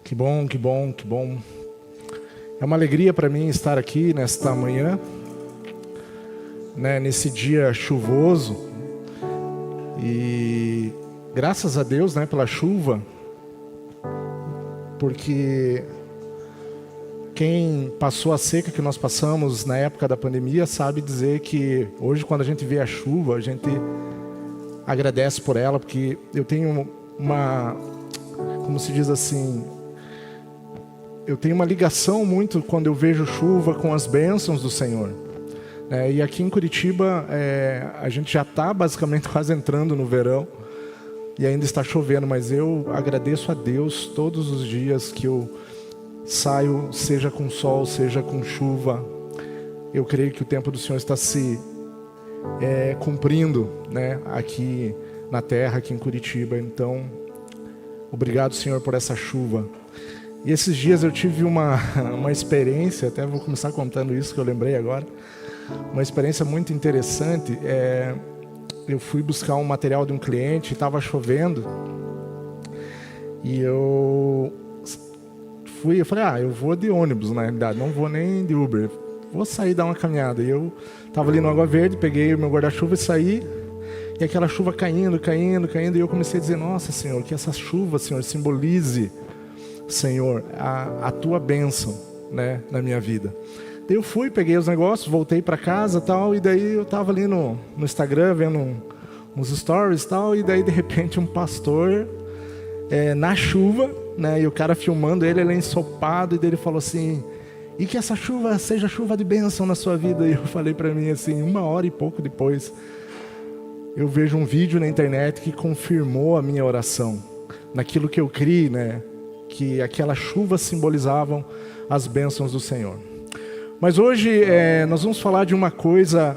Que bom, que bom, que bom. É uma alegria para mim estar aqui nesta manhã, nesse dia chuvoso. E graças a Deus, pela chuva, porque quem passou a seca que nós passamos na época da pandemia sabe dizer que hoje, quando a gente vê a chuva, a gente agradece por ela, porque eu tenho como se diz assim, eu tenho uma ligação muito quando eu vejo chuva com as bênçãos do Senhor. E aqui em Curitiba, a gente já está basicamente quase entrando no verão e ainda está chovendo, mas eu agradeço a Deus todos os dias que eu saio, seja com sol, seja com chuva. Eu creio que o tempo do Senhor está se cumprindo, aqui na terra, aqui em Curitiba. Então, obrigado, Senhor, por essa chuva. E esses dias eu tive uma experiência, até vou começar contando isso que eu lembrei agora, uma experiência muito interessante. Eu fui buscar um material de um cliente, estava chovendo, e eu falei, eu vou de ônibus, na realidade, não vou nem de Uber, vou sair dar uma caminhada. E eu estava ali no Água Verde, peguei o meu guarda-chuva e saí, e aquela chuva caindo, e eu comecei a dizer, nossa, Senhor, que essa chuva, Senhor, simbolize, Senhor, a tua bênção, na minha vida. Daí eu fui, peguei os negócios, voltei para casa tal, e daí eu estava ali no Instagram vendo uns stories tal, e daí de repente um pastor na chuva, e o cara filmando ele é ensopado, e daí ele falou assim, e que essa chuva seja chuva de bênção na sua vida. E eu falei para mim assim, 1 hora e pouco depois, eu vejo um vídeo na internet que confirmou a minha oração, naquilo que eu criei, que aquela chuva simbolizavam as bênçãos do Senhor. Mas hoje nós vamos falar de uma coisa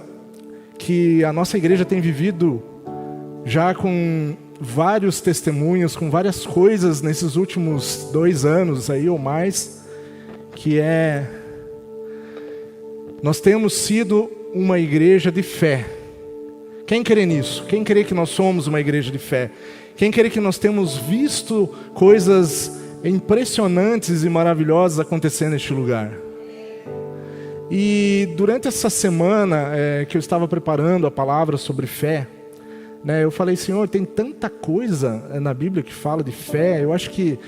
que a nossa igreja tem vivido já com vários testemunhos, com várias coisas nesses últimos 2 anos aí ou mais, que nós temos sido uma igreja de fé. Quem crê nisso? Quem crê que nós somos uma igreja de fé? Quem crê que nós temos visto coisas impressionantes e maravilhosas acontecendo neste lugar? E durante essa semana que eu estava preparando a palavra sobre fé, eu falei, Senhor, tem tanta coisa na Bíblia que fala de fé. Eu acho que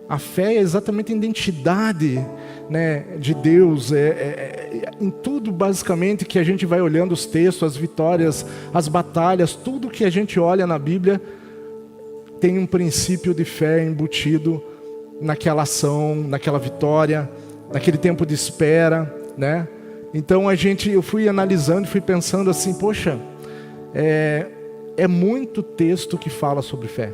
a fé é exatamente a identidade de Deus, em tudo basicamente que a gente vai olhando os textos, as vitórias, as batalhas, tudo que a gente olha na Bíblia tem um princípio de fé embutido naquela ação, naquela vitória, naquele tempo de espera, Então eu fui analisando, fui pensando assim, poxa, é muito texto que fala sobre fé.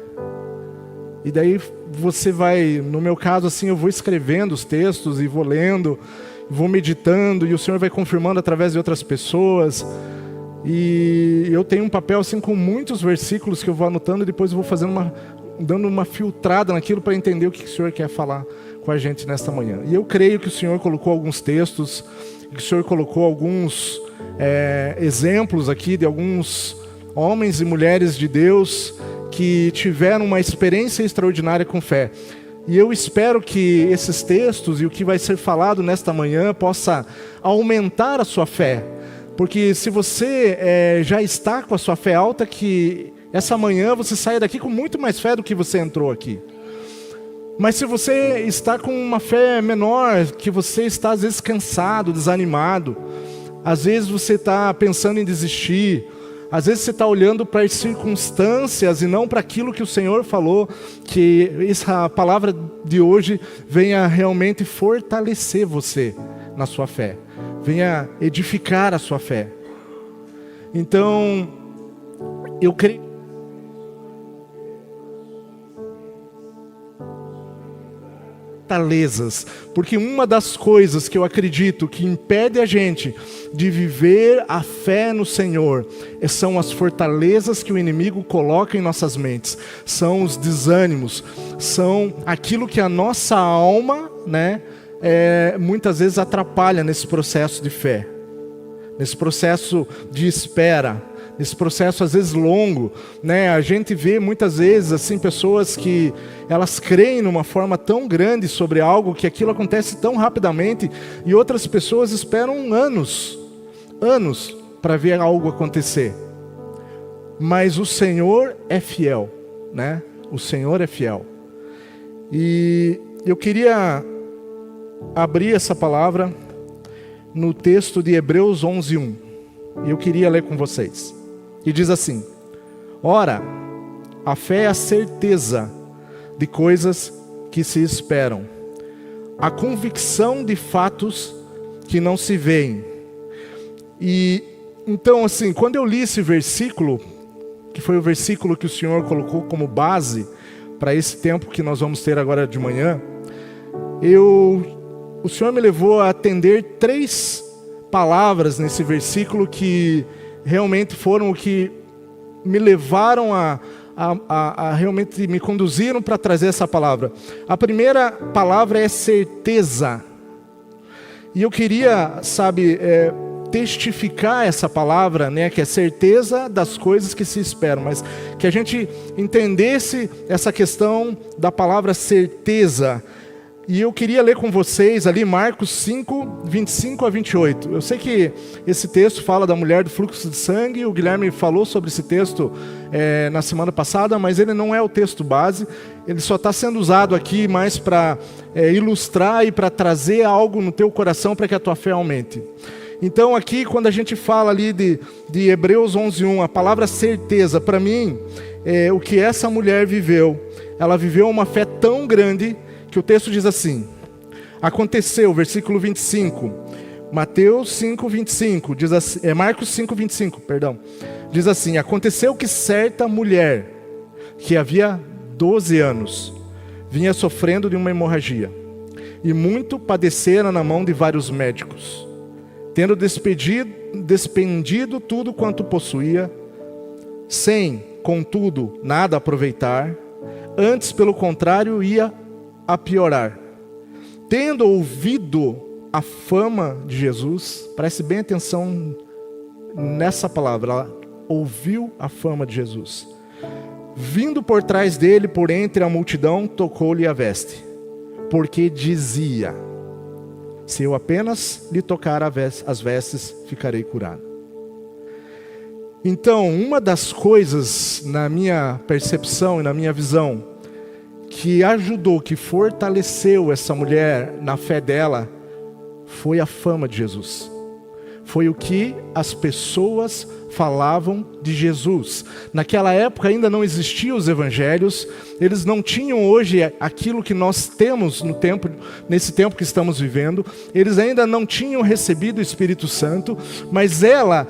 E daí você vai, no meu caso assim, eu vou escrevendo os textos e vou lendo, vou meditando, e o Senhor vai confirmando através de outras pessoas. E eu tenho um papel assim com muitos versículos que eu vou anotando, e depois eu vou dando uma filtrada naquilo para entender o que o Senhor quer falar com a gente nesta manhã. E eu creio que o Senhor colocou alguns textos, que o Senhor colocou alguns exemplos aqui de alguns homens e mulheres de Deus que tiveram uma experiência extraordinária com fé. E eu espero que esses textos e o que vai ser falado nesta manhã possa aumentar a sua fé. Porque se você já está com a sua fé alta, que essa manhã você saia daqui com muito mais fé do que você entrou aqui. Mas se você está com uma fé menor, que você está às vezes cansado, desanimado, às vezes você está pensando em desistir, às vezes você está olhando para as circunstâncias e não para aquilo que o Senhor falou, que essa palavra de hoje venha realmente fortalecer você na sua fé, venha edificar a sua fé. Então, eu creio fortalezas, porque uma das coisas que eu acredito que impede a gente de viver a fé no Senhor são as fortalezas que o inimigo coloca em nossas mentes, são os desânimos, são aquilo que a nossa alma, muitas vezes atrapalha nesse processo de fé, nesse processo de espera, esse processo às vezes longo, né? A gente vê muitas vezes assim pessoas que elas creem numa forma tão grande sobre algo que aquilo acontece tão rapidamente, e outras pessoas esperam anos para ver algo acontecer. Mas o Senhor é fiel, né? O Senhor é fiel. E eu queria abrir essa palavra no texto de Hebreus 11:1. E eu queria ler com vocês. E diz assim: ora, a fé é a certeza de coisas que se esperam, a convicção de fatos que não se veem. E então, assim, quando eu li esse versículo, que foi o versículo que o Senhor colocou como base para esse tempo que nós vamos ter agora de manhã, o Senhor me levou a atender 3 palavras nesse versículo que realmente foram o que me levaram a realmente me conduziram para trazer essa palavra. A primeira palavra é certeza. E eu queria, testificar essa palavra, né, que é certeza das coisas que se esperam, mas que a gente entendesse essa questão da palavra certeza. E eu queria ler com vocês ali Marcos 5, 25 a 28. Eu sei que esse texto fala da mulher do fluxo de sangue. O Guilherme falou sobre esse texto na semana passada, mas ele não é o texto base. Ele só está sendo usado aqui mais para ilustrar e para trazer algo no teu coração para que a tua fé aumente. Então aqui, quando a gente fala ali de Hebreus 11:1, a palavra certeza, para mim, o que essa mulher viveu, ela viveu uma fé tão grande que o texto diz assim: aconteceu, versículo 25, Mateus 5, 25, diz assim, Marcos 5, 25, perdão, diz assim: aconteceu que certa mulher, que havia 12 anos, vinha sofrendo de uma hemorragia, e muito padecera na mão de vários médicos, tendo despendido tudo quanto possuía, sem, contudo, nada aproveitar, antes, pelo contrário, ia a piorar. Tendo ouvido a fama de Jesus, preste bem atenção nessa palavra, ela ouviu a fama de Jesus. Vindo por trás dele, por entre a multidão, tocou-lhe a veste, porque dizia: se eu apenas lhe tocar as vestes, ficarei curado. Então, uma das coisas na minha percepção e na minha visão que ajudou, que fortaleceu essa mulher na fé dela, foi a fama de Jesus. Foi o que as pessoas falavam de Jesus. Naquela época ainda não existiam os evangelhos, eles não tinham hoje aquilo que nós temos nesse tempo que estamos vivendo, eles ainda não tinham recebido o Espírito Santo, mas ela,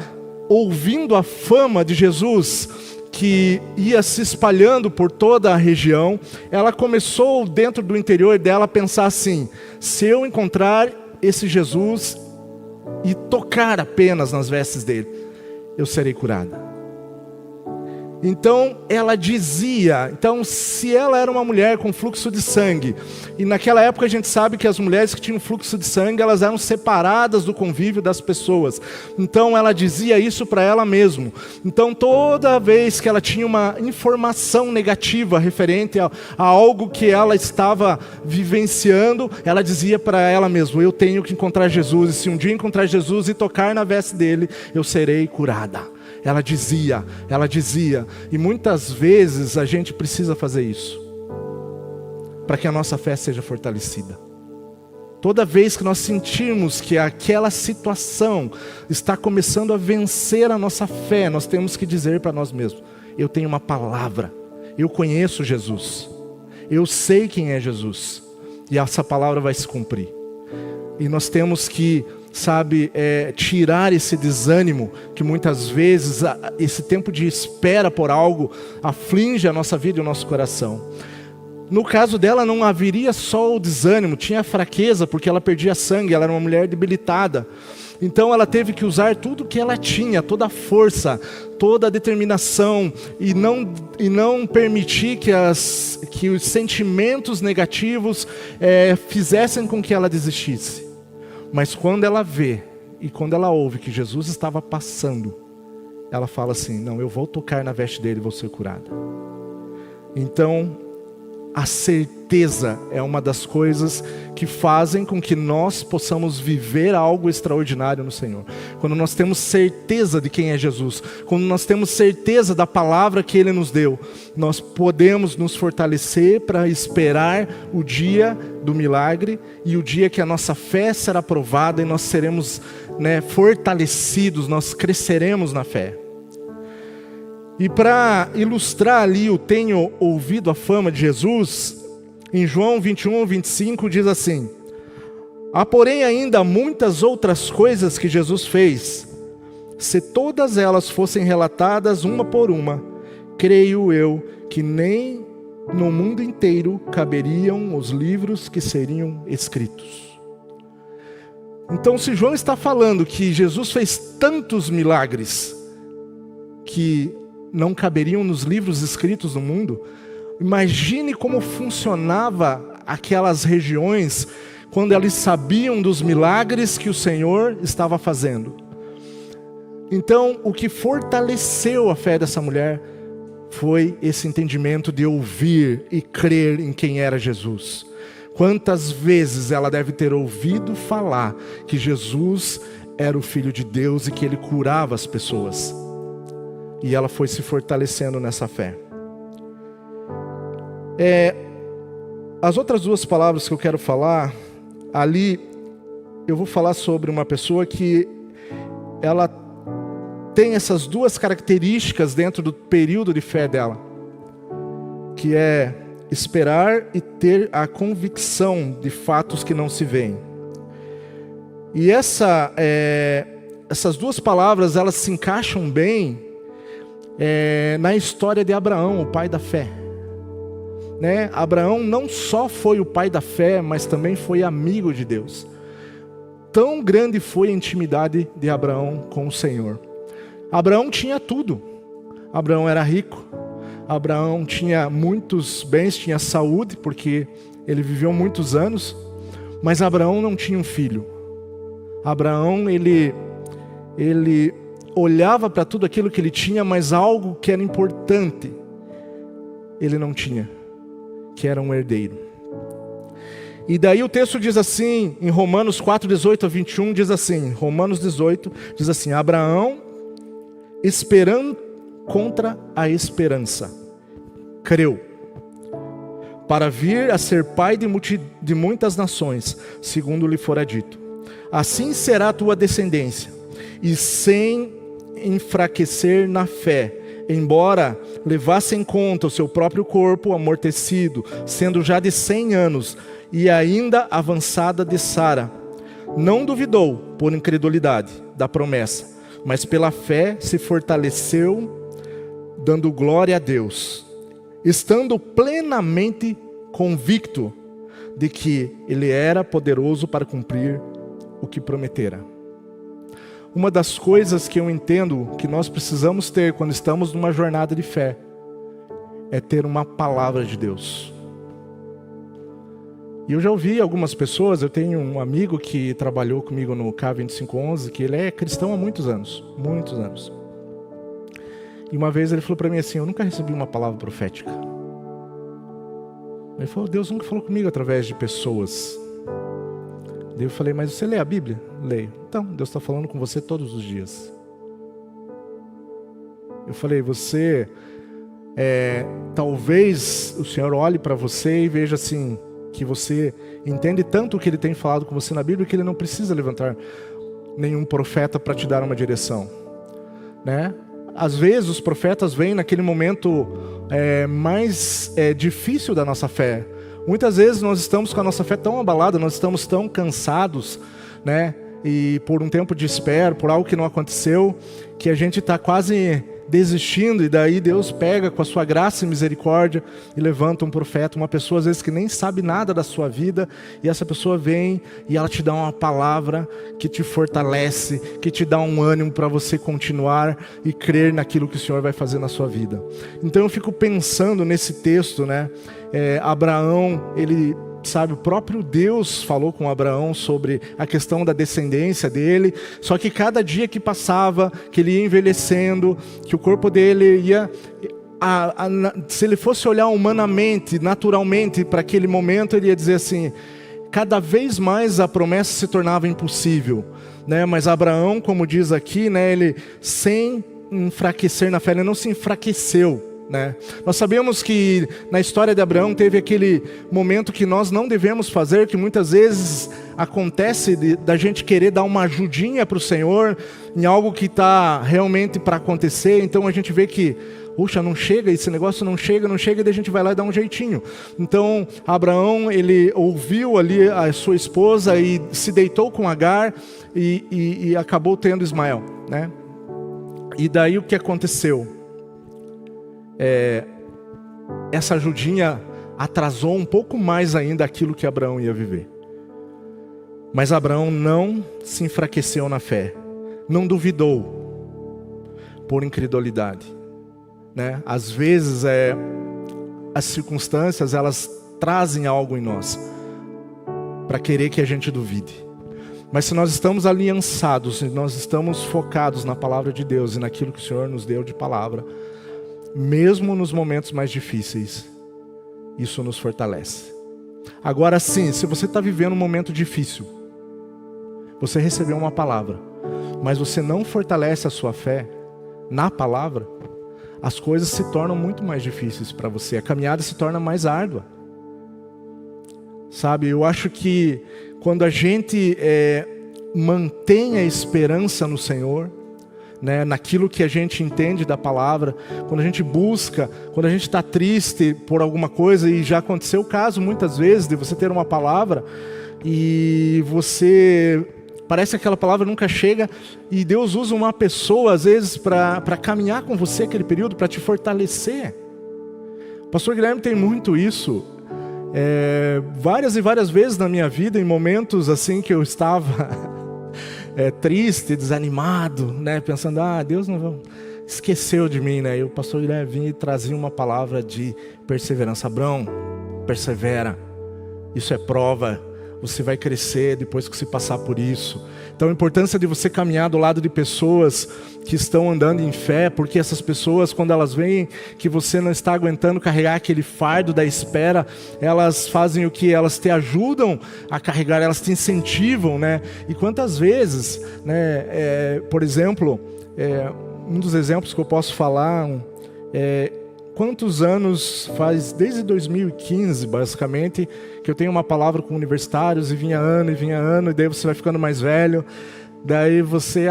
ouvindo a fama de Jesus, que ia se espalhando por toda a região, ela começou dentro do interior dela a pensar assim: se eu encontrar esse Jesus e tocar apenas nas vestes dele, eu serei curada. Então ela dizia, então se ela era uma mulher com fluxo de sangue, e naquela época a gente sabe que as mulheres que tinham fluxo de sangue, elas eram separadas do convívio das pessoas, então ela dizia isso para ela mesma. Então toda vez que ela tinha uma informação negativa referente a algo que ela estava vivenciando, ela dizia para ela mesma: eu tenho que encontrar Jesus, e se um dia encontrar Jesus e tocar na veste dele, eu serei curada. Ela dizia, e muitas vezes a gente precisa fazer isso, para que a nossa fé seja fortalecida. Toda vez que nós sentirmos que aquela situação está começando a vencer a nossa fé, nós temos que dizer para nós mesmos: eu tenho uma palavra, eu conheço Jesus, eu sei quem é Jesus, e essa palavra vai se cumprir. E nós temos que tirar esse desânimo que muitas vezes, esse tempo de espera por algo, aflige a nossa vida e o nosso coração. No caso dela não haveria só o desânimo, tinha fraqueza, porque ela perdia sangue, ela era uma mulher debilitada. Então ela teve que usar tudo que ela tinha, toda a força, toda a determinação, e não permitir que os sentimentos negativos fizessem com que ela desistisse. Mas quando ela vê e quando ela ouve que Jesus estava passando, ela fala assim: não, eu vou tocar na veste dele e vou ser curada. Então, a certeza é uma das coisas que fazem com que nós possamos viver algo extraordinário no Senhor. Quando nós temos certeza de quem é Jesus, quando nós temos certeza da palavra que Ele nos deu, nós podemos nos fortalecer para esperar o dia do milagre e o dia que a nossa fé será provada e nós seremos, fortalecidos, nós cresceremos na fé. E para ilustrar ali o tenho ouvido a fama de Jesus, em João 21, 25 diz assim: há porém ainda muitas outras coisas que Jesus fez. Se todas elas fossem relatadas uma por uma, creio eu que nem no mundo inteiro caberiam os livros que seriam escritos. Então, se João está falando que Jesus fez tantos milagres que não caberiam nos livros escritos do mundo, imagine como funcionava aquelas regiões quando eles sabiam dos milagres que o Senhor estava fazendo. Então, o que fortaleceu a fé dessa mulher foi esse entendimento de ouvir e crer em quem era Jesus. Quantas vezes ela deve ter ouvido falar que Jesus era o Filho de Deus e que Ele curava as pessoas. E ela foi se fortalecendo nessa fé. As outras duas palavras que eu quero falar, ali eu vou falar sobre uma pessoa que ela tem essas duas características dentro do período de fé dela, que é esperar e ter a convicção de fatos que não se veem. E essas duas palavras, elas se encaixam bem na história de Abraão, o pai da fé. Abraão não só foi o pai da fé, mas também foi amigo de Deus. Tão grande foi a intimidade de Abraão com o Senhor. Abraão tinha tudo. Abraão era rico. Abraão tinha muitos bens, tinha saúde, porque ele viveu muitos anos. Mas Abraão não tinha um filho. Abraão, ele olhava para tudo aquilo que ele tinha, mas algo que era importante ele não tinha, que era um herdeiro. E daí o texto diz assim, em Romanos 4, 18 a 21, diz assim, Romanos 18, diz assim: Abraão, esperando contra a esperança, creu, para vir a ser pai de muitas nações, segundo lhe fora dito. Assim será a tua descendência. E sem enfraquecer na fé, embora levasse em conta o seu próprio corpo amortecido, sendo já de 100 anos, e ainda avançada de Sara, não duvidou, por incredulidade, da promessa, mas pela fé se fortaleceu, dando glória a Deus, estando plenamente convicto de que Ele era poderoso para cumprir o que prometera. Uma das coisas que eu entendo que nós precisamos ter quando estamos numa jornada de fé é ter uma palavra de Deus. E eu já ouvi algumas pessoas, eu tenho um amigo que trabalhou comigo no K2511, que ele é cristão há muitos anos, muitos anos. E uma vez ele falou para mim assim: eu nunca recebi uma palavra profética. Ele falou: Deus nunca falou comigo através de pessoas. Daí eu falei: mas você lê a Bíblia? Leio. Então, Deus está falando com você todos os dias. Eu falei: você, talvez o Senhor olhe para você e veja assim, que você entende tanto o que Ele tem falado com você na Bíblia, que Ele não precisa levantar nenhum profeta para te dar uma direção, Às vezes os profetas vêm naquele momento mais difícil da nossa fé. Muitas vezes nós estamos com a nossa fé tão abalada, nós estamos tão cansados, e por um tempo de espera, por algo que não aconteceu, que a gente está quase desistindo, e daí Deus pega com a sua graça e misericórdia e levanta um profeta, uma pessoa às vezes que nem sabe nada da sua vida, e essa pessoa vem e ela te dá uma palavra que te fortalece, que te dá um ânimo para você continuar e crer naquilo que o Senhor vai fazer na sua vida. Então eu fico pensando nesse texto, Abraão, ele sabe, o próprio Deus falou com Abraão sobre a questão da descendência dele, só que cada dia que passava, que ele ia envelhecendo, que o corpo dele ia... se ele fosse olhar humanamente, naturalmente, para aquele momento, ele ia dizer assim, cada vez mais a promessa se tornava impossível, né? Mas Abraão, como diz aqui, né, ele sem enfraquecer na fé, ele não se enfraqueceu. Né? Nós sabemos que na história de Abraão teve aquele momento que nós não devemos fazer, que muitas vezes acontece da gente querer dar uma ajudinha para o Senhor em algo que está realmente para acontecer. Então a gente vê que, puxa, não chega, esse negócio não chega, e daí a gente vai lá e dá um jeitinho. Então Abraão, ele ouviu ali a sua esposa e se deitou com Agar e acabou tendo Ismael, né? E daí o que aconteceu? Essa ajudinha atrasou um pouco mais ainda aquilo que Abraão ia viver. Mas Abraão não se enfraqueceu na fé, não duvidou por incredulidade, né? Às vezes as circunstâncias, elas trazem algo em nós para querer que a gente duvide. Mas se nós estamos aliançados, se nós estamos focados na palavra de Deus e naquilo que o Senhor nos deu de palavra, mesmo nos momentos mais difíceis, isso nos fortalece. Agora sim, se você está vivendo um momento difícil, você recebeu uma palavra, mas você não fortalece a sua fé na palavra, as coisas se tornam muito mais difíceis para você, a caminhada se torna mais árdua. Sabe, eu acho que quando a gente mantém a esperança no Senhor, né, naquilo que a gente entende da palavra, quando a gente busca, quando a gente está triste por alguma coisa, e já aconteceu o caso muitas vezes de você ter uma palavra e você, parece que aquela palavra nunca chega, e Deus usa uma pessoa às vezes para caminhar com você aquele período, para te fortalecer. O pastor Guilherme tem muito isso, várias e várias vezes na minha vida, em momentos assim que eu estava triste, desanimado, né? Pensando, Deus não esqueceu de mim, né? E o pastor Guilherme vinha e trazia uma palavra de perseverança. Abraão, persevera, isso é prova, você vai crescer depois que você passar por isso. Então a importância de você caminhar do lado de pessoas que estão andando em fé, porque essas pessoas, quando elas veem que você não está aguentando carregar aquele fardo da espera, elas fazem o que? Elas te ajudam a carregar, elas te incentivam, né? E quantas vezes, né, por exemplo, um dos exemplos que eu posso falar, quantos anos faz, desde 2015 basicamente, que eu tenho uma palavra com universitários, e vinha ano, e daí você vai ficando mais velho, daí você,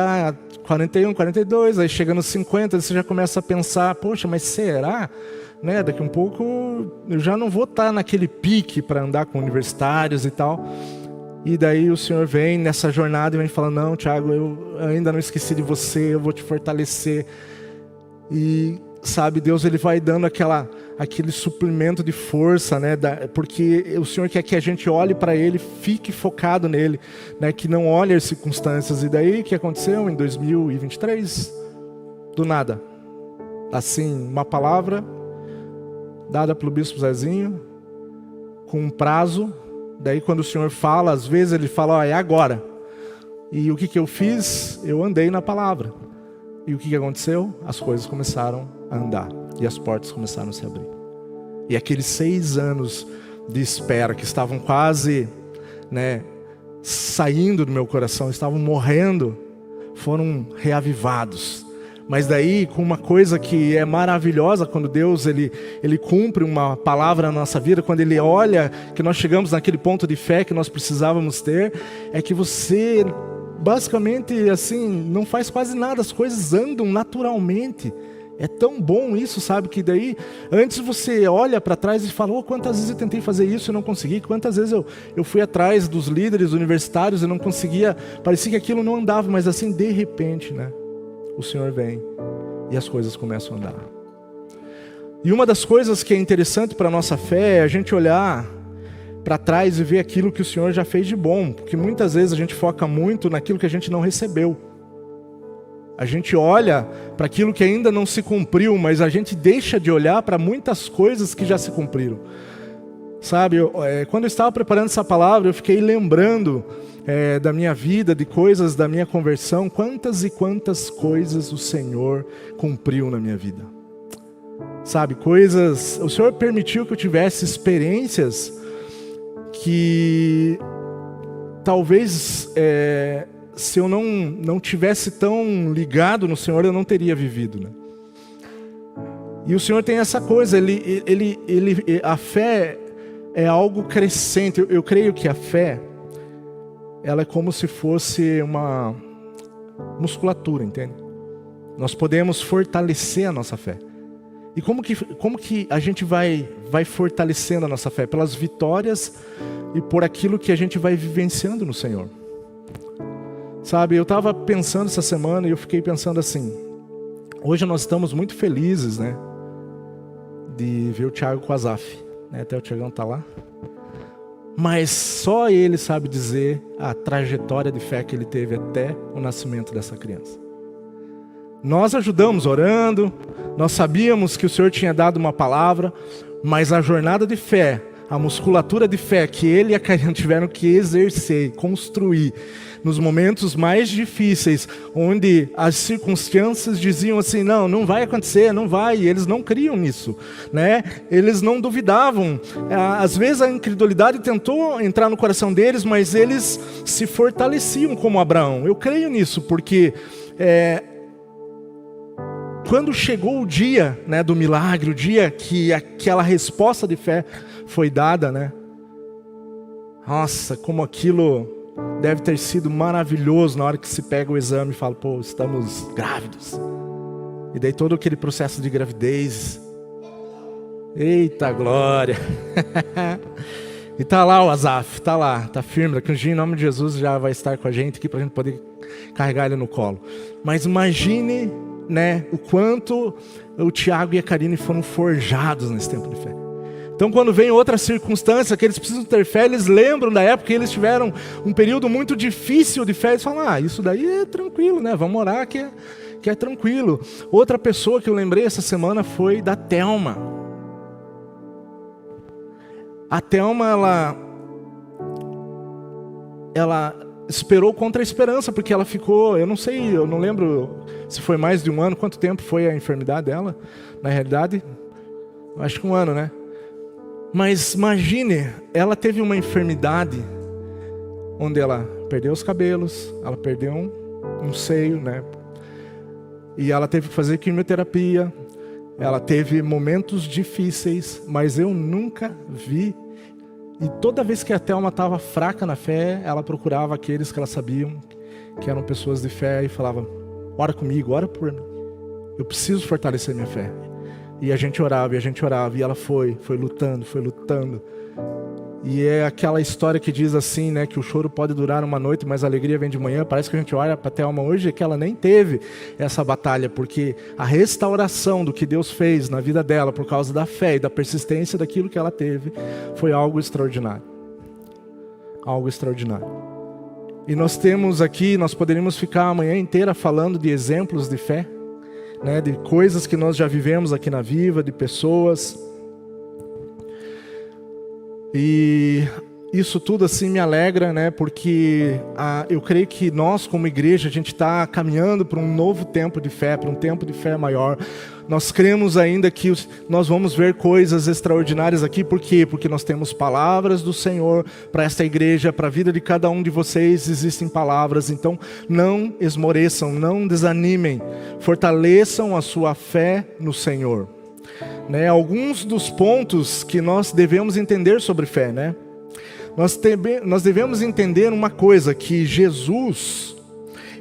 41, 42, aí chega nos 50, você já começa a pensar, poxa, mas será? Né? Daqui um pouco eu já não vou estar naquele pique para andar com universitários e tal. E daí o Senhor vem nessa jornada e vem falando, não, Thiago, eu ainda não esqueci de você, eu vou te fortalecer. E sabe, Deus, ele vai dando aquele suplemento de força, né? Porque o Senhor quer que a gente olhe para Ele, fique focado nele, né? Que não olhe as circunstâncias. E daí o que aconteceu em 2023? Do nada, assim, uma palavra dada pelo bispo Zezinho, com um prazo. Daí quando o Senhor fala, às vezes ele fala, é agora. E o que eu fiz? Eu andei na palavra. E o que aconteceu? As coisas começaram a andar. E as portas começaram a se abrir. E aqueles 6 anos de espera que estavam quase, né, saindo do meu coração, estavam morrendo, foram reavivados. Mas daí, com uma coisa que é maravilhosa, quando Deus ele cumpre uma palavra na nossa vida, quando Ele olha que nós chegamos naquele ponto de fé que nós precisávamos ter, é que você, basicamente, assim, não faz quase nada, as coisas andam naturalmente. É tão bom isso, sabe? Que daí, antes você olha para trás e fala, quantas vezes eu tentei fazer isso e não consegui, quantas vezes eu fui atrás dos líderes universitários e não conseguia, parecia que aquilo não andava, mas assim, de repente, né? O Senhor vem e as coisas começam a andar. E uma das coisas que é interessante para a nossa fé é a gente olhar para trás e ver aquilo que o Senhor já fez de bom, porque muitas vezes a gente foca muito naquilo que a gente não recebeu. A gente olha para aquilo que ainda não se cumpriu, mas a gente deixa de olhar para muitas coisas que já se cumpriram. Sabe, quando eu estava preparando essa palavra, eu fiquei lembrando da minha vida, de coisas da minha conversão, quantas e quantas coisas o Senhor cumpriu na minha vida. Sabe, coisas, o Senhor permitiu que eu tivesse experiências que talvez se eu não tivesse tão ligado no Senhor, eu não teria vivido, né? E o Senhor tem essa coisa, a fé é algo crescente. Eu creio que a fé, ela é como se fosse uma musculatura, entende? Nós podemos fortalecer a nossa fé. E como que a gente vai fortalecendo a nossa fé? Pelas vitórias e por aquilo que a gente vai vivenciando no Senhor. Sabe, eu estava pensando essa semana e eu fiquei pensando assim, hoje nós estamos muito felizes, né, de ver o Thiago com a Azaf, né? Até o Thiagão está lá. Mas só ele sabe dizer a trajetória de fé que ele teve até o nascimento dessa criança. Nós ajudamos orando, nós sabíamos que o Senhor tinha dado uma palavra, mas a jornada de fé, a musculatura de fé que ele e a Karina tiveram que exercer, construir, nos momentos mais difíceis, onde as circunstâncias diziam assim, não vai acontecer, não vai, e eles não criam nisso, né? Eles não duvidavam. Às vezes a incredulidade tentou entrar no coração deles, mas eles se fortaleciam como Abraão. Eu creio nisso, porque quando chegou o dia, né, do milagre, o dia que aquela resposta de fé foi dada, né? Nossa, como aquilo deve ter sido maravilhoso na hora que se pega o exame e fala, pô, estamos grávidos. E daí todo aquele processo de gravidez. Eita glória! E tá lá o Azaf, tá lá, tá firme. Daqui um dia, em nome de Jesus, já vai estar com a gente aqui pra gente poder carregar ele no colo. Mas imagine, né, o quanto o Thiago e a Karine foram forjados nesse tempo de fé. Então quando vem outra circunstância que eles precisam ter fé, eles lembram da época que eles tiveram um período muito difícil de fé. Eles falam, isso daí é tranquilo, né? Vamos orar que é tranquilo. Outra pessoa que eu lembrei essa semana foi da Thelma. A Thelma, ela esperou contra a esperança, porque ela ficou, eu não lembro se foi mais de um ano, quanto tempo foi a enfermidade dela, na realidade, acho que um ano, né? Mas imagine, ela teve uma enfermidade onde ela perdeu os cabelos, ela perdeu um seio, né? E ela teve que fazer quimioterapia, ela teve momentos difíceis, mas eu nunca vi. E toda vez que a Thelma estava fraca na fé, ela procurava aqueles que ela sabiam que eram pessoas de fé e falava, ora comigo, ora por mim. Eu preciso fortalecer minha fé. E a gente orava, e ela foi lutando. E é aquela história que diz assim, né, que o choro pode durar uma noite, mas a alegria vem de manhã. Parece que a gente olha para a Thelma hoje que ela nem teve essa batalha, porque a restauração do que Deus fez na vida dela, por causa da fé e da persistência daquilo que ela teve, foi algo extraordinário. Algo extraordinário. E nós temos aqui, nós poderíamos ficar a manhã inteira falando de exemplos de fé, né, de coisas que nós já vivemos aqui na Viva, de pessoas. E isso tudo assim me alegra, né, porque eu creio que nós como igreja, a gente está caminhando para um novo tempo de fé, para um tempo de fé maior. Nós cremos ainda que nós vamos ver coisas extraordinárias aqui. Por quê? Porque nós temos palavras do Senhor para esta igreja, para a vida de cada um de vocês existem palavras. Então não esmoreçam, não desanimem, fortaleçam a sua fé no Senhor. Né? Alguns dos pontos que nós devemos entender sobre fé, né? Nós devemos entender uma coisa, que Jesus,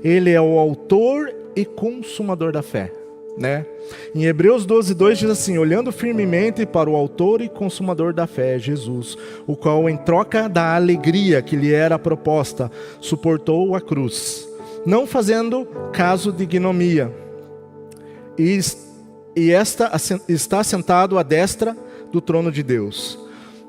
Ele é o autor e consumador da fé, né? Em Hebreus 12:2 diz assim, olhando firmemente para o autor e consumador da fé, Jesus, o qual em troca da alegria que lhe era proposta, suportou a cruz, não fazendo caso de ignomia, e está sentado à destra do trono de Deus.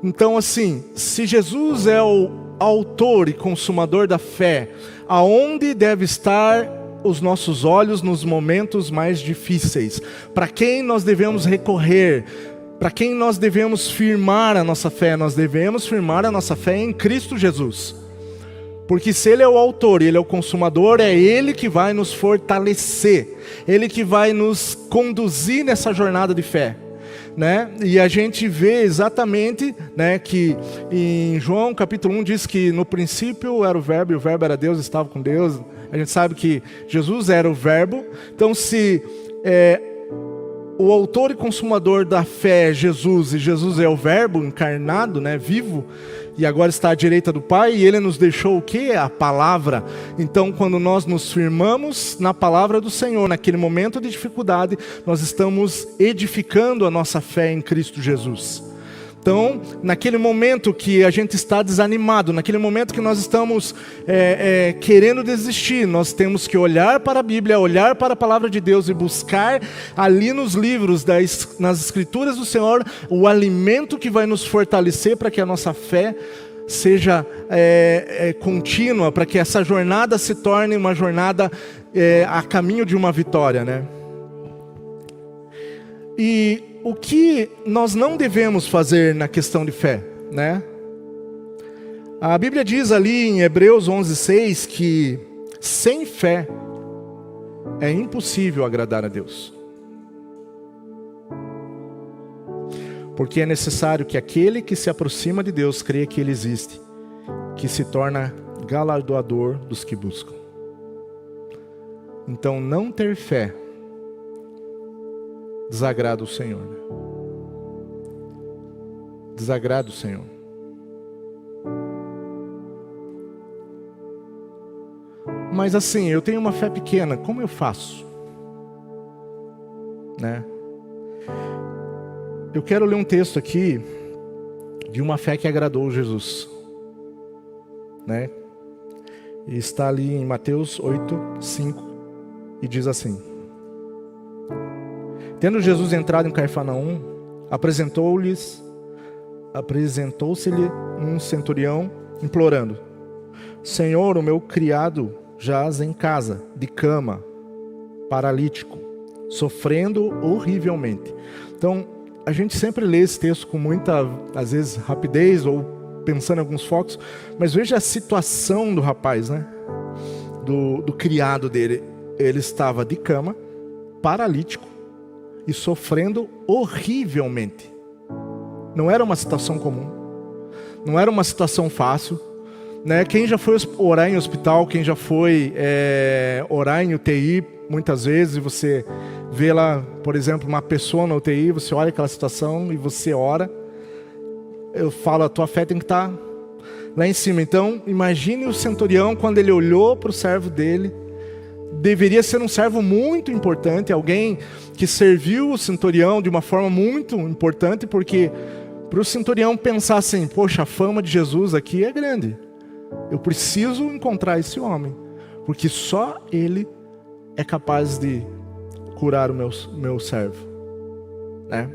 Então assim, se Jesus é o autor e consumador da fé, aonde deve estar os nossos olhos nos momentos mais difíceis? Para quem nós devemos recorrer? para quem nós devemos firmar a nossa fé? Nós devemos firmar a nossa fé em Cristo Jesus. Porque se Ele é o autor e Ele é o consumador, é Ele que vai nos fortalecer. Ele que vai nos conduzir nessa jornada de fé. Né? E a gente vê exatamente, né, que em João capítulo 1 diz que no princípio era o verbo, e o verbo era Deus, estava com Deus. A gente sabe que Jesus era o verbo. Então se o autor e consumador da fé é Jesus, e Jesus é o verbo encarnado, né, vivo, e agora está à direita do Pai, e Ele nos deixou o quê? A palavra. Então, quando nós nos firmamos na palavra do Senhor, naquele momento de dificuldade, nós estamos edificando a nossa fé em Cristo Jesus. Então, naquele momento que a gente está desanimado, naquele momento que nós estamos querendo desistir, nós temos que olhar para a Bíblia, olhar para a palavra de Deus e buscar ali nos livros, nas escrituras do Senhor, o alimento que vai nos fortalecer para que a nossa fé seja contínua, para que essa jornada se torne uma jornada a caminho de uma vitória, né? E o que nós não devemos fazer na questão de fé, né? A Bíblia diz ali em Hebreus 11:6 que sem fé é impossível agradar a Deus. Porque é necessário que aquele que se aproxima de Deus creia que Ele existe, que se torna galardoador dos que buscam. Então não ter fé desagrada o Senhor. Desagrada o Senhor. Mas assim, eu tenho uma fé pequena, como eu faço? Né? Eu quero ler um texto aqui de uma fé que agradou Jesus. Né? E está ali em Mateus 8:5 e diz assim: Tendo Jesus entrado em Cafarnaum, apresentou-se-lhe um centurião, implorando: Senhor, o meu criado jaz em casa, de cama, paralítico, sofrendo horrivelmente. Então, a gente sempre lê esse texto com muita, às vezes, rapidez, ou pensando em alguns focos, mas veja a situação do rapaz, né? Do criado dele. Ele estava de cama, paralítico, e sofrendo horrivelmente. Não era uma situação comum, não era uma situação fácil, né? Quem já foi orar em hospital, quem já foi orar em UTI, muitas vezes você vê lá, por exemplo, uma pessoa na UTI, você olha aquela situação e você ora, eu falo, a tua fé tem que estar lá em cima. Então imagine o centurião quando ele olhou para o servo dele. Deveria ser um servo muito importante, alguém que serviu o centurião de uma forma muito importante, porque para o centurião pensar assim, poxa, a fama de Jesus aqui é grande, eu preciso encontrar esse homem, porque só ele é capaz de curar o meu servo, né?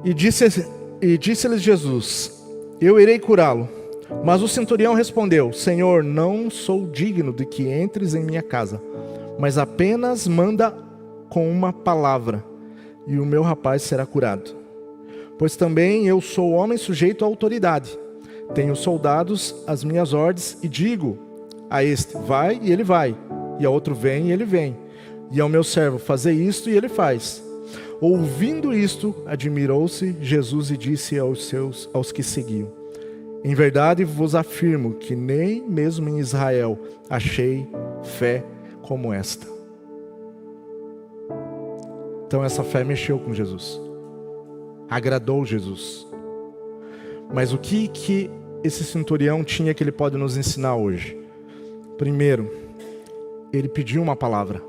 E disse-lhes Jesus: eu irei curá-lo. Mas o centurião respondeu: Senhor, não sou digno de que entres em minha casa, mas apenas manda com uma palavra, e o meu rapaz será curado. Pois também eu sou homem sujeito à autoridade. Tenho soldados às minhas ordens, e digo a este: vai, e ele vai, e a outro: vem, e ele vem, e ao meu servo: fazer isto, e ele faz. Ouvindo isto, admirou-se Jesus e disse aos que seguiam: em verdade vos afirmo que nem mesmo em Israel achei fé como esta. Então essa fé mexeu com Jesus, agradou Jesus. Mas o que esse centurião tinha que ele pode nos ensinar hoje? Primeiro, ele pediu uma palavra.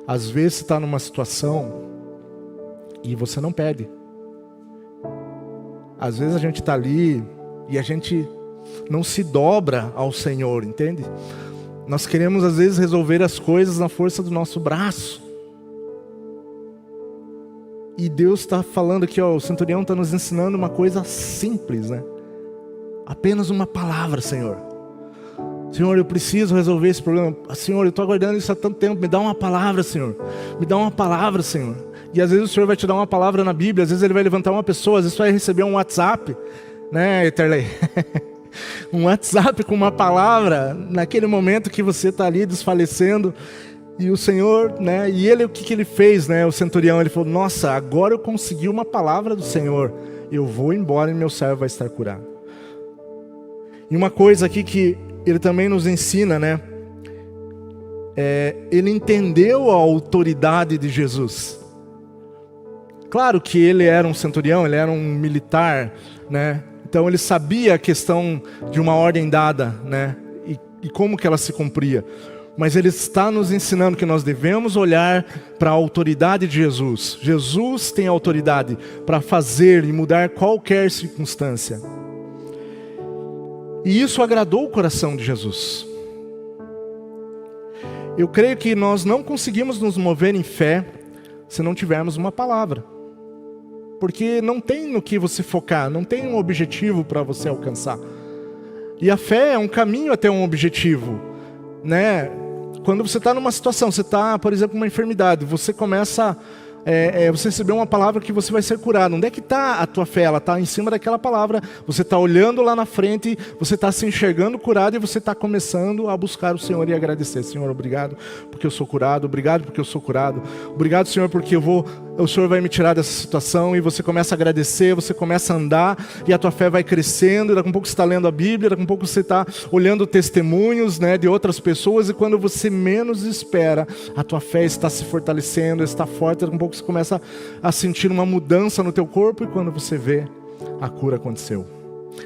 Às vezes você está numa situação e você não pede. Às vezes a gente está ali e a gente não se dobra ao Senhor, entende? Nós queremos às vezes resolver as coisas na força do nosso braço. E Deus está falando aqui, ó, o centurião está nos ensinando uma coisa simples, né? Apenas uma palavra, Senhor. Senhor, eu preciso resolver esse problema. Senhor, eu estou aguardando isso há tanto tempo. Me dá uma palavra, Senhor. Me dá uma palavra, Senhor. E às vezes o Senhor vai te dar uma palavra na Bíblia, às vezes Ele vai levantar uma pessoa, às vezes você vai receber um WhatsApp, né, Eterley? Um WhatsApp com uma palavra, naquele momento que você está ali desfalecendo, e o Senhor, né, e Ele, o que Ele fez, né, o centurião, ele falou, nossa, agora eu consegui uma palavra do Senhor, eu vou embora e meu servo vai estar curado. E uma coisa aqui que Ele também nos ensina, né, Ele entendeu a autoridade de Jesus. Claro que ele era um centurião, ele era um militar, né? Então ele sabia a questão de uma ordem dada, né? E como que ela se cumpria. Mas ele está nos ensinando que nós devemos olhar para a autoridade de Jesus. Jesus tem autoridade para fazer e mudar qualquer circunstância. E isso agradou o coração de Jesus. Eu creio que nós não conseguimos nos mover em fé se não tivermos uma palavra. Porque não tem no que você focar, não tem um objetivo para você alcançar. E a fé é um caminho até um objetivo, né? Quando você está numa situação, você está, por exemplo, uma enfermidade, você começa, você recebeu uma palavra que você vai ser curado. Onde é que está a tua fé? Ela está em cima daquela palavra, você está olhando lá na frente, você está se enxergando curado e você está começando a buscar o Senhor e agradecer. Senhor, obrigado porque eu sou curado, obrigado porque eu sou curado, obrigado, Senhor, porque o Senhor vai me tirar dessa situação. E você começa a agradecer, você começa a andar e a tua fé vai crescendo, e daqui a pouco você está lendo a Bíblia, daqui a pouco você está olhando testemunhos, né, de outras pessoas, e quando você menos espera, a tua fé está se fortalecendo, está forte, daqui a pouco você começa a sentir uma mudança no teu corpo, e quando você vê, a cura aconteceu.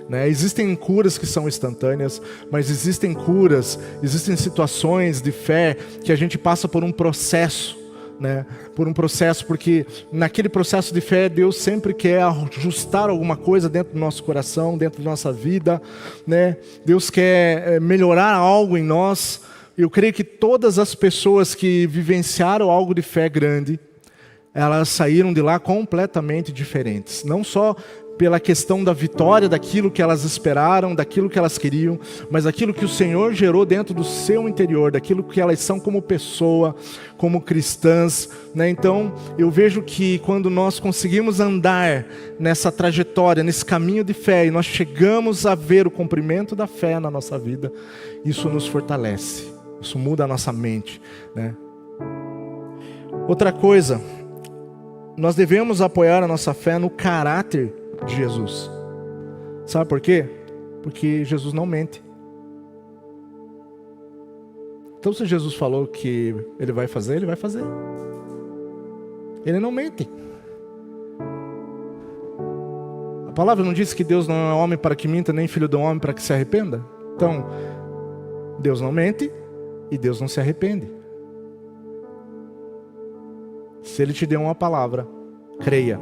Né? Existem curas que são instantâneas, mas existem curas, existem situações de fé que a gente passa por um processo, né? Por um processo, porque naquele processo de fé Deus sempre quer ajustar alguma coisa dentro do nosso coração, dentro da nossa vida, né? Deus quer melhorar algo em nós. Eu creio que todas as pessoas que vivenciaram algo de fé grande, elas saíram de lá completamente diferentes, não só pela questão da vitória, daquilo que elas esperaram, daquilo que elas queriam, mas aquilo que o Senhor gerou dentro do seu interior, daquilo que elas são como pessoa, como cristãs, né? Então, eu vejo que quando nós conseguimos andar nessa trajetória, nesse caminho de fé, e nós chegamos a ver o cumprimento da fé na nossa vida, isso nos fortalece, isso muda a nossa mente, né? Outra coisa, nós devemos apoiar a nossa fé no caráter de Jesus. Sabe por quê? Porque Jesus não mente. Então, se Jesus falou que Ele vai fazer, Ele vai fazer. Ele não mente. A palavra não diz que Deus não é homem para que minta, nem filho do homem para que se arrependa? Então, Deus não mente e Deus não se arrepende. Se Ele te deu uma palavra, creia.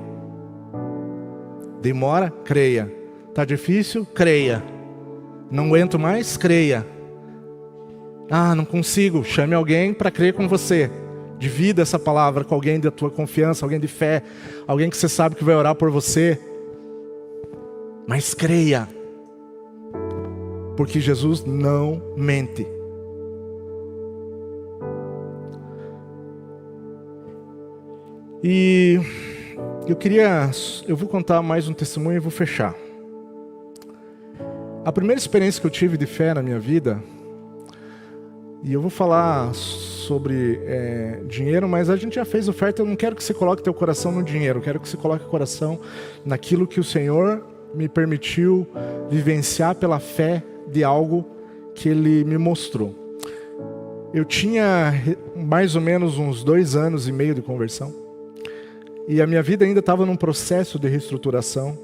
Demora? Creia. Está difícil? Creia. Não aguento mais? Creia. Ah, não consigo. Chame alguém para crer com você. Divida essa palavra com alguém da tua confiança, alguém de fé, alguém que você sabe que vai orar por você. Mas creia. Porque Jesus não mente. E eu vou contar mais um testemunho e vou fechar. A primeira experiência que eu tive de fé na minha vida, e eu vou falar sobre dinheiro, mas a gente já fez oferta, eu não quero que você coloque teu coração no dinheiro, eu quero que você coloque o coração naquilo que o Senhor me permitiu vivenciar pela fé de algo que Ele me mostrou. Eu tinha mais ou menos uns 2 anos e meio de conversão. E a minha vida ainda estava num processo de reestruturação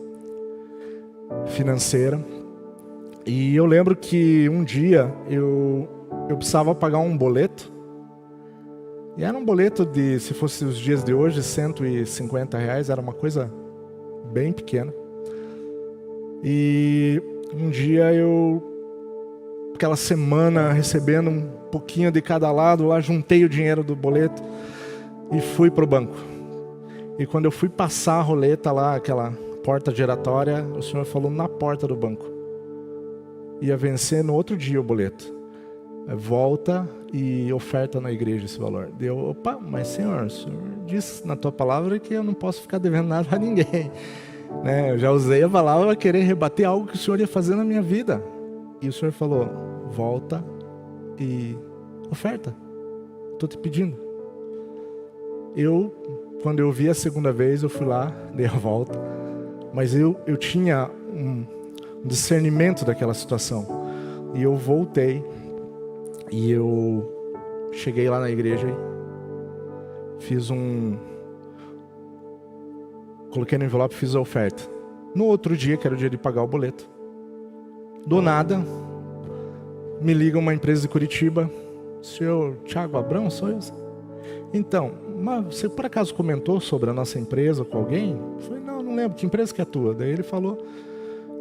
financeira. E eu lembro que um dia eu precisava pagar um boleto. E era um boleto de, se fosse os dias de hoje, R$150. Era uma coisa bem pequena. E um dia aquela semana, recebendo um pouquinho de cada lado, lá juntei o dinheiro do boleto e fui para o banco. E quando eu fui passar a roleta lá, aquela porta giratória, o Senhor falou na porta do banco. Ia vencer no outro dia o boleto. volta e oferta na igreja esse valor. Deu, opa, mas Senhor, o Senhor disse na tua palavra que eu não posso ficar devendo nada a ninguém. Né? Eu já usei a palavra para querer rebater algo que o Senhor ia fazer na minha vida. E o Senhor falou, volta e oferta. Estou te pedindo. Quando eu vi a segunda vez, eu fui lá, dei a volta. Mas eu tinha um discernimento daquela situação. E eu voltei. E eu cheguei lá na igreja e coloquei no envelope e fiz a oferta. No outro dia, que era o dia de pagar o boleto, do nada, me liga uma empresa de Curitiba. Senhor Thiago Abrão, sou eu? Então, mas você por acaso comentou sobre a nossa empresa com alguém? Eu falei, não lembro, que empresa que é a tua? Daí ele falou,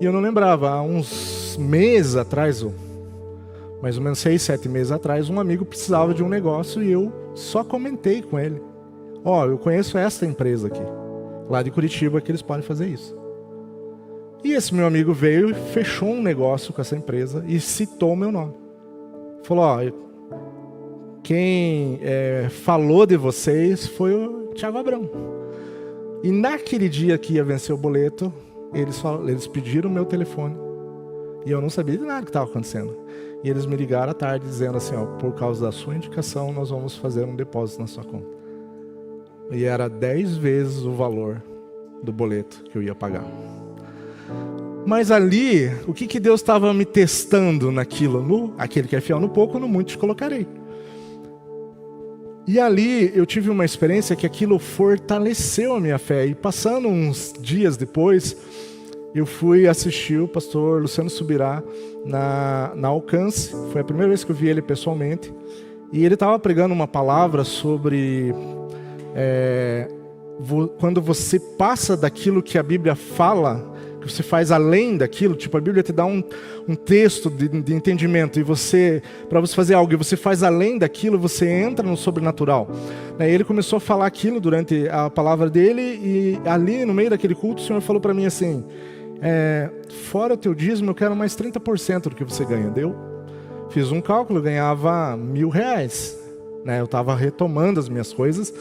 e eu não lembrava, há uns meses atrás, mais ou menos 6, 7 meses atrás, um amigo precisava de um negócio e eu só comentei com ele. Eu conheço esta empresa aqui, lá de Curitiba, que eles podem fazer isso. E esse meu amigo veio e fechou um negócio com essa empresa e citou o meu nome. Falou, quem falou de vocês foi o Thiago Abrão. E naquele dia que ia vencer o boleto, eles pediram o meu telefone. E eu não sabia de nada que estava acontecendo. E eles me ligaram à tarde dizendo assim, por causa da sua indicação, nós vamos fazer um depósito na sua conta. E era 10 vezes o valor do boleto que eu ia pagar. Mas ali, o que Deus estava me testando naquilo? Aquele que é fiel no pouco, no muito te colocarei. E ali eu tive uma experiência que aquilo fortaleceu a minha fé. E passando uns dias depois, eu fui assistir o pastor Luciano Subirá na Alcance. Foi a primeira vez que eu vi ele pessoalmente. E ele estava pregando uma palavra sobre quando você passa daquilo que a Bíblia fala, que você faz além daquilo, tipo a Bíblia te dá um texto de entendimento, e para você fazer algo, e você faz além daquilo, você entra no sobrenatural. Ele começou a falar aquilo durante a palavra dele, e ali no meio daquele culto, o Senhor falou para mim assim, fora o teu dízimo, eu quero mais 30% do que você ganha. Eu fiz um cálculo, eu ganhava R$1.000, eu estava retomando as minhas coisas,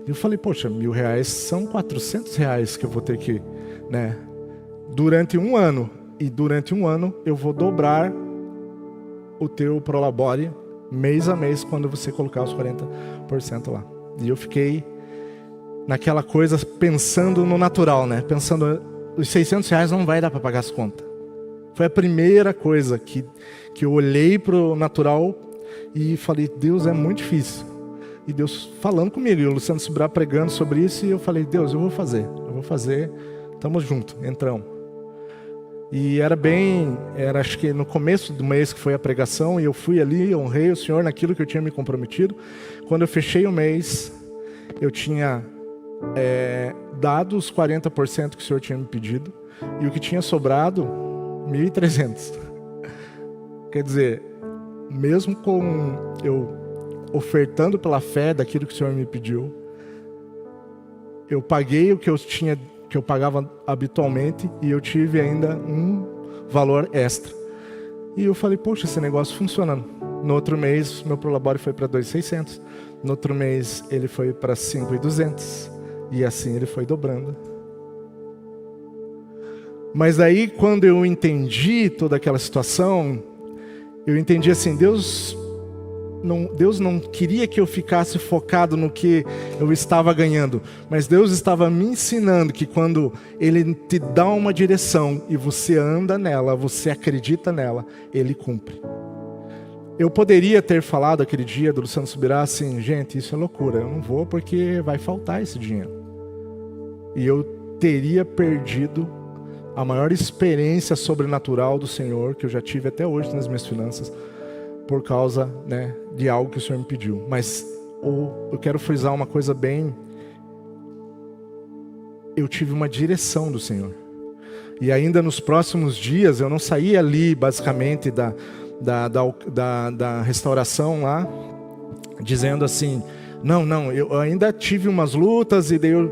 e eu falei, poxa, R$1.000 são R$400 que eu vou ter que, durante um ano, e durante um ano eu vou dobrar o teu Prolabore mês a mês quando você colocar os 40% lá. E eu fiquei naquela coisa pensando no natural, pensando, os R$600 não vai dar para pagar as contas. Foi a primeira coisa que eu olhei para o natural e falei, Deus, é muito difícil. E Deus falando comigo, e o Luciano Subirá pregando sobre isso, e eu falei, Deus, eu vou fazer, estamos juntos, entramos. E era acho que no começo do mês que foi a pregação, e eu fui ali, honrei o Senhor naquilo que eu tinha me comprometido. Quando eu fechei o mês, eu tinha dado os 40% que o Senhor tinha me pedido, e o que tinha sobrado, 1.300. Quer dizer, mesmo com eu ofertando pela fé daquilo que o Senhor me pediu, eu paguei o que eu pagava habitualmente, e eu tive ainda um valor extra. E eu falei, poxa, esse negócio funcionando. No outro mês, meu Prolabore foi para 2.600. No outro mês, ele foi para 5.200. E assim ele foi dobrando. Mas aí, quando eu entendi toda aquela situação, eu entendi assim, Deus não queria que eu ficasse focado no que eu estava ganhando, mas Deus estava me ensinando que quando Ele te dá uma direção e você anda nela, você acredita nela, Ele cumpre. Eu poderia ter falado aquele dia do Luciano Subirá assim, gente, isso é loucura, eu não vou porque vai faltar esse dinheiro. E eu teria perdido a maior experiência sobrenatural do Senhor que eu já tive até hoje nas minhas finanças, por causa de algo que o Senhor me pediu. Mas eu quero frisar uma coisa bem... Eu tive uma direção do Senhor. E ainda nos próximos dias, eu não saí ali, basicamente, da restauração lá, dizendo assim, Não, eu ainda tive umas lutas, e daí eu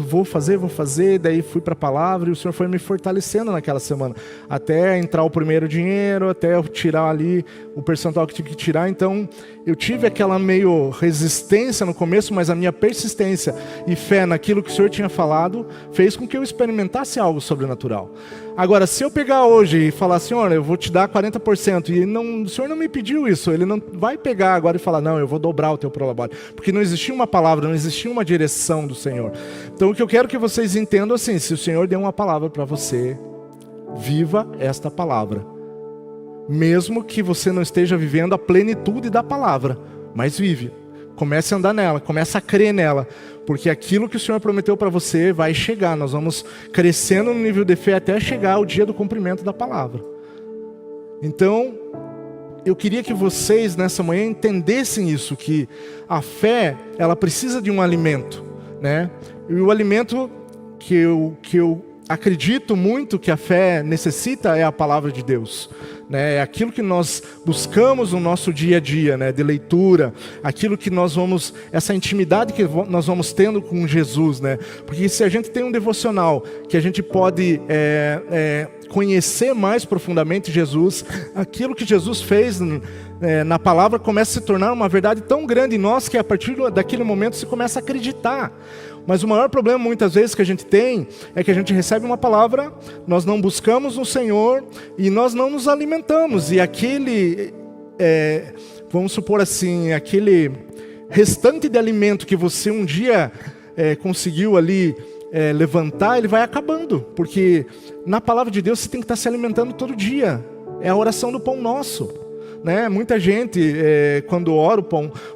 vou fazer, daí fui para a palavra, e o Senhor foi me fortalecendo naquela semana, até entrar o primeiro dinheiro, até eu tirar ali o percentual que tive que tirar. Então, eu tive aquela meio resistência no começo, mas a minha persistência e fé naquilo que o Senhor tinha falado, fez com que eu experimentasse algo sobrenatural. Agora, se eu pegar hoje e falar, Senhor, eu vou te dar 40%, e o Senhor não me pediu isso, Ele não vai pegar agora e falar, não, eu vou dobrar o teu prolabore, porque não existia uma palavra, não existia uma direção do Senhor. Então, o que eu quero que vocês entendam assim, se o Senhor deu uma palavra para você, viva esta palavra. Mesmo que você não esteja vivendo a plenitude da palavra, mas vive. Comece a andar nela, comece a crer nela, porque aquilo que o Senhor prometeu para você vai chegar. Nós vamos crescendo no nível de fé até chegar ao dia do cumprimento da palavra. Então, eu queria que vocês nessa manhã entendessem isso, que a fé, ela precisa de um alimento, né? E o alimento que eu acredito muito que a fé necessita é a palavra de Deus, né? É aquilo que nós buscamos no nosso dia a dia, né? De leitura, aquilo que nós vamos, essa intimidade que nós vamos tendo com Jesus, né? Porque se a gente tem um devocional que a gente pode conhecer mais profundamente Jesus, aquilo que Jesus fez na palavra começa a se tornar uma verdade tão grande em nós que a partir daquele momento se começa a acreditar. Mas o maior problema muitas vezes que a gente tem é que a gente recebe uma palavra, nós não buscamos no Senhor e nós não nos alimentamos. E aquele, vamos supor assim, aquele restante de alimento que você um dia conseguiu ali levantar, ele vai acabando. Porque na palavra de Deus você tem que estar se alimentando todo dia. É a oração do pão nosso. Né? Muita gente, quando ora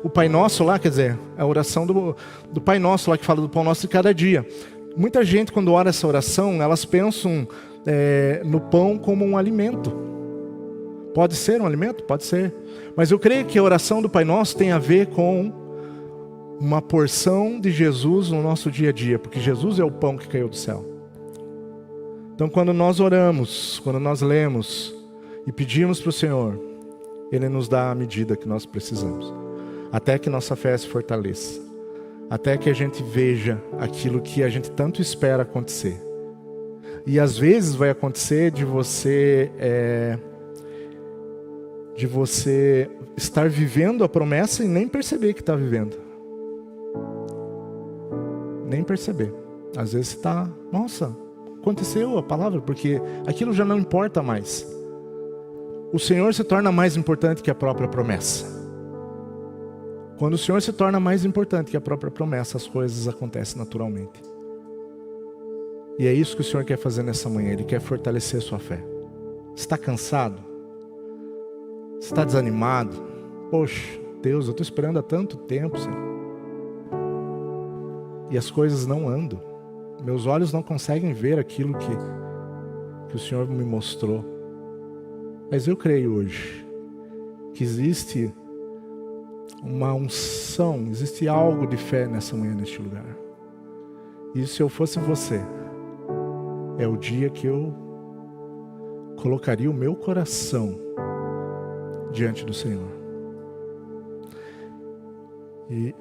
o Pai Nosso lá, quer dizer, a oração do Pai Nosso lá, que fala do pão nosso de cada dia. Muita gente, quando ora essa oração, elas pensam no pão como um alimento. Pode ser um alimento? Pode ser. Mas eu creio que a oração do Pai Nosso tem a ver com uma porção de Jesus no nosso dia a dia, porque Jesus é o pão que caiu do céu. Então, quando nós oramos, quando nós lemos e pedimos para o Senhor, Ele nos dá a medida que nós precisamos, até que nossa fé se fortaleça, até que a gente veja aquilo que a gente tanto espera acontecer. E às vezes vai acontecer de você estar vivendo a promessa e nem perceber que está vivendo. Nem perceber. Às vezes você está, nossa, aconteceu a palavra, porque aquilo já não importa mais. O Senhor se torna mais importante que a própria promessa. Quando o Senhor se torna mais importante que a própria promessa, as coisas acontecem naturalmente. E é isso que o Senhor quer fazer nessa manhã. Ele quer fortalecer a sua fé. Você está cansado? Você está desanimado? Poxa, Deus, eu estou esperando há tanto tempo, Senhor. E as coisas não andam. Meus olhos não conseguem ver aquilo que o Senhor me mostrou. Mas eu creio hoje que existe uma unção, existe algo de fé nessa manhã, neste lugar. E se eu fosse você, é o dia que eu colocaria o meu coração diante do Senhor. E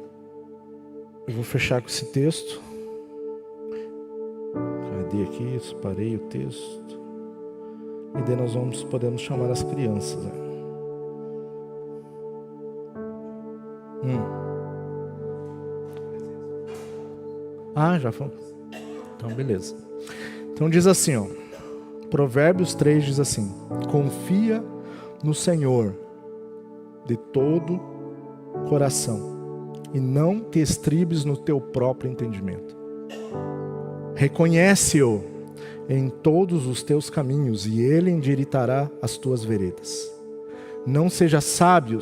eu vou fechar com esse texto. Cadê aqui? Separei o texto. E daí nós podemos chamar as crianças. Né? Já foi. Então, beleza. Então diz assim, ó. Provérbios 3 diz assim: confia no Senhor de todo coração e não te estribes no teu próprio entendimento. Reconhece-o em todos os teus caminhos, e Ele endireitará as tuas veredas. Não sejas sábio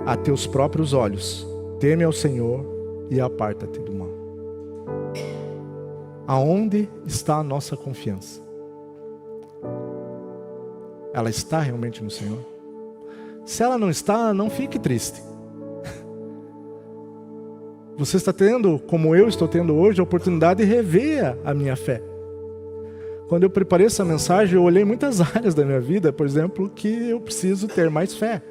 a teus próprios olhos. Teme ao Senhor e aparta-te do mal. Aonde está a nossa confiança? Ela está realmente no Senhor? Se ela não está, não fique triste. Você está tendo, como eu estou tendo hoje, a oportunidade de rever a minha fé. Quando eu preparei essa mensagem, eu olhei muitas áreas da minha vida, por exemplo, que eu preciso ter mais fé.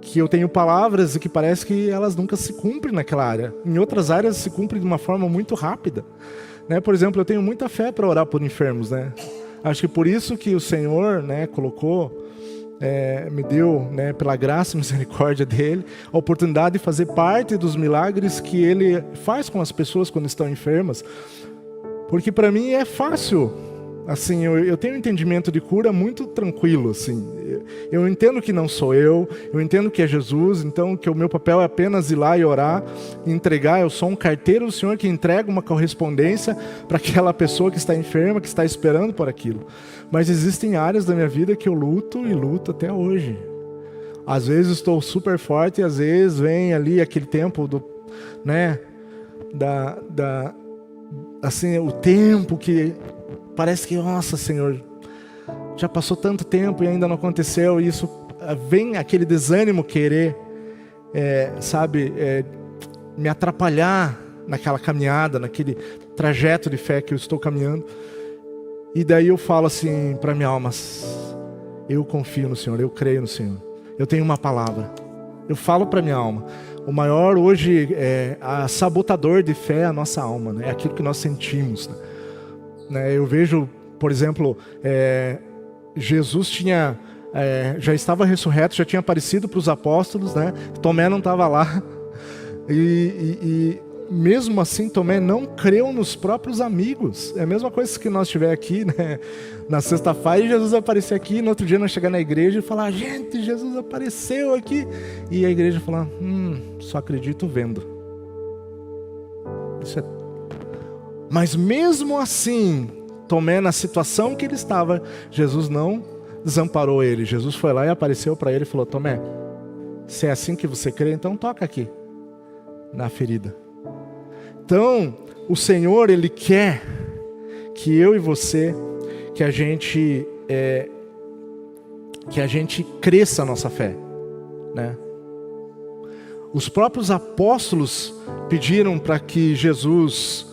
que eu tenho palavras e que parece que elas nunca se cumprem naquela área. Em outras áreas se cumprem de uma forma muito rápida. Né? Por exemplo, eu tenho muita fé para orar por enfermos. Né? Acho que por isso que o Senhor, né, me deu, né, pela graça e misericórdia dele, a oportunidade de fazer parte dos milagres que ele faz com as pessoas quando estão enfermas. Porque para mim é fácil. Assim, eu tenho um entendimento de cura muito tranquilo, assim. Eu entendo que não sou eu entendo que é Jesus, então que o meu papel é apenas ir lá e orar, e entregar. Eu sou um carteiro do Senhor que entrega uma correspondência para aquela pessoa que está enferma, que está esperando por aquilo. Mas existem áreas da minha vida que eu luto e luto até hoje. Às vezes estou super forte, e às vezes vem ali aquele tempo do, né, assim, o tempo que parece que, nossa, Senhor, já passou tanto tempo e ainda não aconteceu. E isso vem aquele desânimo querer, me atrapalhar naquela caminhada, naquele trajeto de fé que eu estou caminhando. E daí eu falo assim para minha alma: eu confio no Senhor, eu creio no Senhor. Eu tenho uma palavra. Eu falo para minha alma. O maior hoje sabotador de fé é a nossa alma, né? É aquilo que nós sentimos, né? Eu vejo, por exemplo, Jesus já estava ressurreto, já tinha aparecido para os apóstolos, né? Tomé não estava lá. E mesmo assim, Tomé não creu nos próprios amigos. É a mesma coisa que nós estiver aqui, né, na sexta-feira, e Jesus aparecer aqui, e no outro dia nós chegar na igreja e falar: gente, Jesus apareceu aqui. E a igreja falar: só acredito vendo. Mas mesmo assim, Tomé, na situação que ele estava, Jesus não desamparou ele. Jesus foi lá e apareceu para ele e falou: Tomé, se é assim que você crê, então toca aqui na ferida. Então, o Senhor, Ele quer que eu e você, que a gente cresça a nossa fé, né? Os próprios apóstolos pediram para que Jesus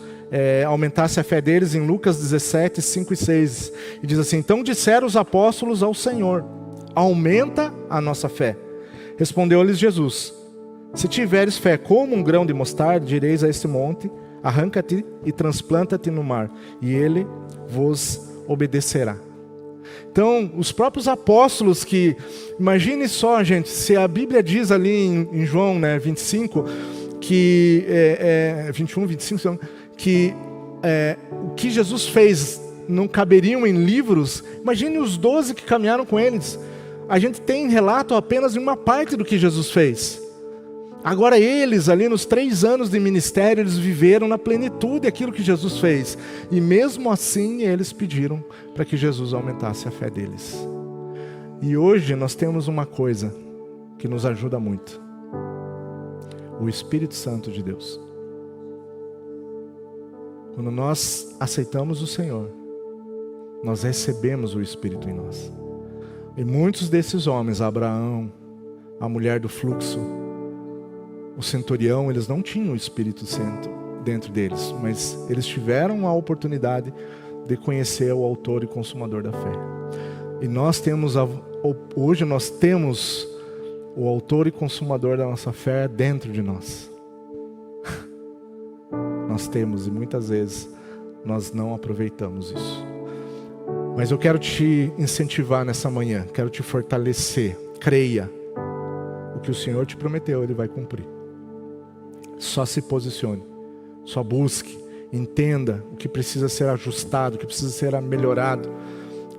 aumentasse a fé deles em Lucas 17, 5 e 6. E diz assim: então disseram os apóstolos ao Senhor: aumenta a nossa fé. Respondeu-lhes Jesus: se tiveres fé como um grão de mostarda, direis a este monte: arranca-te e transplanta-te no mar, e ele vos obedecerá. Então, os próprios apóstolos que... Imagine só, gente, se a Bíblia diz ali em João, né, 25, que... 21, 25, que o que Jesus fez não caberiam em livros. Imagine os 12 que caminharam com eles. A gente tem relato apenas de uma parte do que Jesus fez. Agora eles, ali nos 3 anos de ministério, eles viveram na plenitude aquilo que Jesus fez. E mesmo assim, eles pediram para que Jesus aumentasse a fé deles. E hoje nós temos uma coisa que nos ajuda muito: o Espírito Santo de Deus. Quando nós aceitamos o Senhor, nós recebemos o Espírito em nós. E muitos desses homens, Abraão, a mulher do fluxo, o centurião, eles não tinham o Espírito Santo dentro deles, mas eles tiveram a oportunidade de conhecer o autor e consumador da fé. E nós temos, hoje nós temos o autor e consumador da nossa fé dentro de nós. Nós temos, e muitas vezes nós não aproveitamos isso. Mas eu quero te incentivar nessa manhã, quero te fortalecer. Creia, o que o Senhor te prometeu, Ele vai cumprir. Só se posicione, só busque, entenda o que precisa ser ajustado, o que precisa ser melhorado.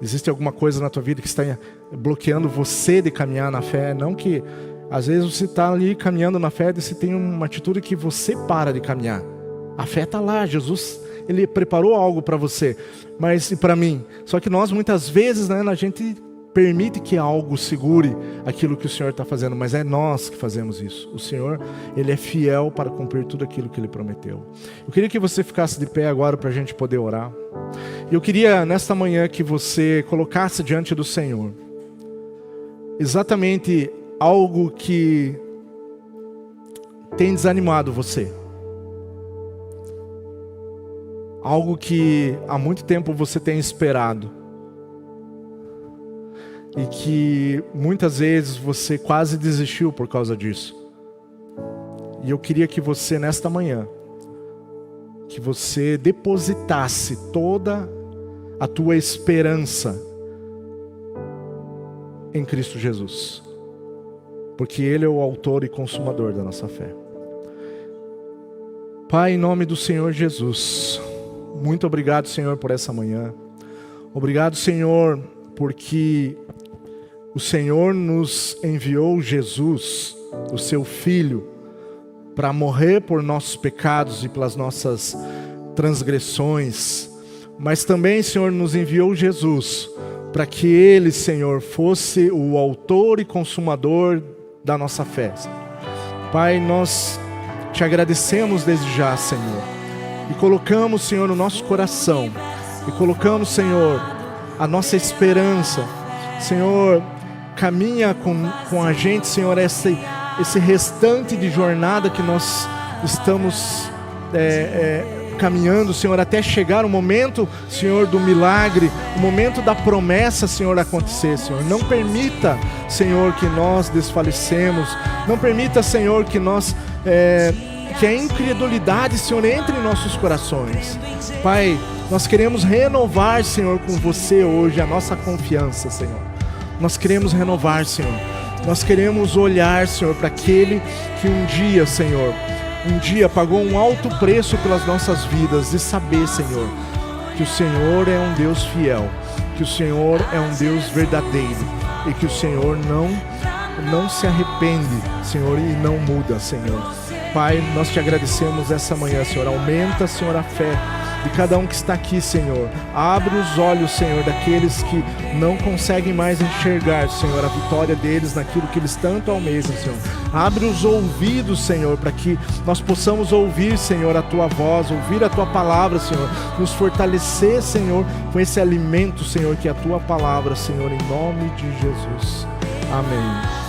Existe alguma coisa na tua vida que está bloqueando você de caminhar na fé? Não que, às vezes você está ali caminhando na fé e você tem uma atitude que você para de caminhar. A fé está lá, Jesus, Ele preparou algo para você, mas e para mim? Só que nós muitas vezes, né, a gente permite que algo segure aquilo que o Senhor está fazendo, mas é nós que fazemos isso. O Senhor, Ele é fiel para cumprir tudo aquilo que Ele prometeu. Eu queria que você ficasse de pé agora para a gente poder orar. E eu queria nesta manhã que você colocasse diante do Senhor exatamente algo que tem desanimado você. Algo que há muito tempo você tem esperado. e que muitas vezes você quase desistiu por causa disso. E eu queria que você, nesta manhã, que você depositasse toda a tua esperança em Cristo Jesus, porque Ele é o autor e consumador da nossa fé. Pai, em nome do Senhor Jesus, muito obrigado, Senhor, por essa manhã. Obrigado, Senhor, porque o Senhor nos enviou Jesus, o seu Filho, para morrer por nossos pecados e pelas nossas transgressões. Mas também, Senhor, nos enviou Jesus para que Ele, Senhor, fosse o autor e consumador da nossa fé. Pai, nós te agradecemos desde já, Senhor, e colocamos, Senhor, no nosso coração, e colocamos, Senhor, a nossa esperança. Senhor, caminha com a gente, Senhor, esse restante de jornada que nós estamos caminhando, Senhor, até chegar o momento, Senhor, do milagre, o momento da promessa, Senhor, acontecer, Senhor. Não permita, Senhor, que nós desfalecemos. Não permita, Senhor, que que a incredulidade, Senhor, entre em nossos corações. Pai, nós queremos renovar, Senhor, com você hoje a nossa confiança, Senhor. Nós queremos renovar, Senhor. Nós queremos olhar, Senhor, para aquele que um dia, Senhor, pagou um alto preço pelas nossas vidas, e saber, Senhor, que o Senhor é um Deus fiel, que o Senhor é um Deus verdadeiro, e que o Senhor não se arrepende, Senhor, e não muda, Senhor. Pai, nós te agradecemos essa manhã, Senhor. Aumenta, Senhor, a fé de cada um que está aqui, Senhor. Abre os olhos, Senhor, daqueles que não conseguem mais enxergar, Senhor, a vitória deles naquilo que eles tanto almejam, Senhor. Abre os ouvidos, Senhor, para que nós possamos ouvir, Senhor, a Tua voz, ouvir a Tua palavra, Senhor. Nos fortalecer, Senhor, com esse alimento, Senhor, que é a Tua palavra, Senhor, em nome de Jesus. Amém.